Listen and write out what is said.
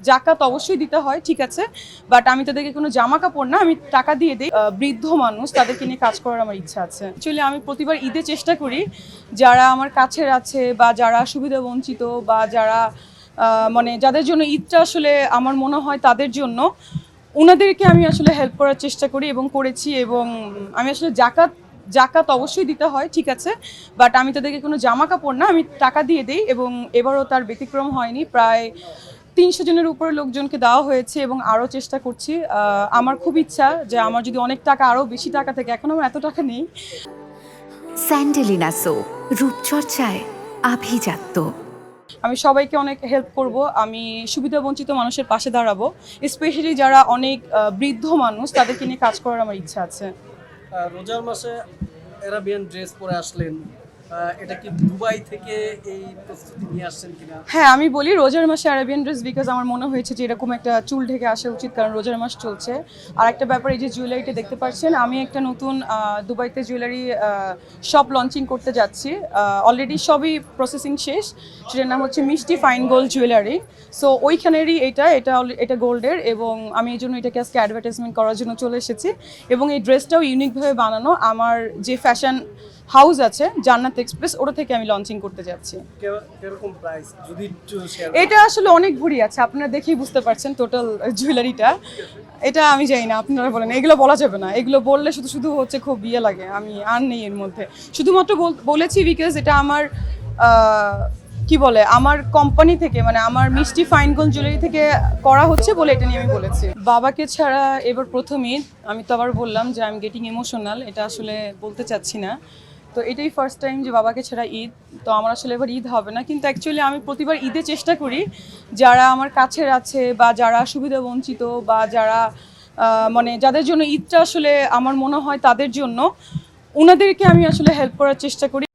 জাকাত অবশ্যই দিতে হয়, ঠিক আছে, বাট আমি তাদেরকে কোনো জামা কাপড় না, আমি টাকা দিয়ে দিই। বৃদ্ধ মানুষ, তাদেরকে নিয়ে কাজ করার আমার ইচ্ছা আছে। অ্যাকচুয়ালি আমি প্রতিবার ঈদে চেষ্টা করি যারা আমার কাছের আছে বা যারা সুবিধা বঞ্চিত বা যারা মানে যাদের জন্য ঈদটা আসলে আমার মনে হয় তাদের জন্য, ওনাদেরকে আমি আসলে হেল্প করার চেষ্টা করি এবং করেছি। এবং আমি আসলে জাকাত অবশ্যই দিতে হয়, ঠিক আছে, বাট আমি তাদেরকে কোনো জামা কাপড় না, আমি টাকা দিয়ে দিই। এবং এবারও তার ব্যতিক্রম হয়নি, প্রায় 300 জনের উপরে লোকজনকে দেওয়া হয়েছে এবং আরও চেষ্টা করছি। আমার খুব ইচ্ছা যে আমার যদি অনেক টাকা, আরও বেশি টাকা থাকে, এখন আমার এত টাকা নেই। স্যান্ডেলিনা সো, রূপচর্চায় আভিজাত্য। আমি সবাইকে অনেক হেল্প করব, আমি সুবিধাবঞ্চিত মানুষের পাশে দাঁড়াবো, স্পেশালি যারা অনেক বৃদ্ধ মানুষ, তাদেরকে নিয়ে কাজ করার আমার ইচ্ছা আছে। রোজার মাসে অ্যারাবিয়ান ড্রেস পরে আসলেন, এটা কি দুবাই থেকে এই প্রস্তুতি নিয়ে আসছেন কিনা? হ্যাঁ, আমি বলি রোজার মাসে আরাবিয়ান ড্রেস, বিকজ আমার মনে হয়েছে যে এরকম একটা চুল ঢেকে আসা উচিত, কারণ রোজার মাস চলছে। আর একটা ব্যাপার, এই যে জুয়েলারিটা দেখতে পাচ্ছেন, আমি একটা নতুন দুবাইতে জুয়েলারি শপ লঞ্চিং করতে যাচ্ছি। অলরেডি সবই প্রসেসিং শেষ, সেটার নাম হচ্ছে মিষ্টি ফাইন গোল্ড জুয়েলারি। সো ওইখানেরই এটা গোল্ডের, এবং আমি এই জন্য এটাকে আজকে অ্যাডভার্টাইজমেন্ট করার জন্য চলে এসেছি। এবং এই ড্রেসটাও ইউনিকভাবে বানানো, আমার যে ফ্যাশন হাউস আছে জান্নাত এক্সপ্রেস, ওটা থেকে আমি লঞ্চিং করতে যাচ্ছি। কিরকম প্রাইস যদি একটু শেয়ার? এটা আসলে অনেক ভরি আছে, আপনারা দেখেই বুঝতে পারছেন টোটাল জুয়েলারিটা। এটা আমি জানি না, আপনারা বলেন, এগুলো বলা যাবে না, এগুলো বললে শুধু শুধু হচ্ছে খুব বিয়ে লাগে, আমি আর নেই এর মধ্যে। শুধুমাত্র বলেছি বিকজ এটা আমার কি বলে, আমার কোম্পানি থেকে, মানে আমার মিষ্টি ফাইনগঞ্জ জুয়েলারি থেকে করা হচ্ছে বলে এটা নিয়ে আমি বলেছি। বাবাকে ছাড়া এবার প্রথম ঈদ, আমি তো আবার বললাম যে আই এম গেটিং ইমোশনাল, এটা আসলে বলতে চাচ্ছি না। তো এটাই ফার্স্ট টাইম যে বাবাকে ছাড়া ঈদ, তো আমার আসলে এবার ঈদ হবে না। কিন্তু অ্যাকচুয়ালি আমি প্রতিবার ঈদে চেষ্টা করি যারা আমার কাছের আছে বা যারা সুবিধা বঞ্চিত বা যারা মানে যাদের জন্য ঈদটা আসলে আমার মনে হয় তাদের জন্য, ওনাদেরকে আমি আসলে হেল্প করার চেষ্টা করি।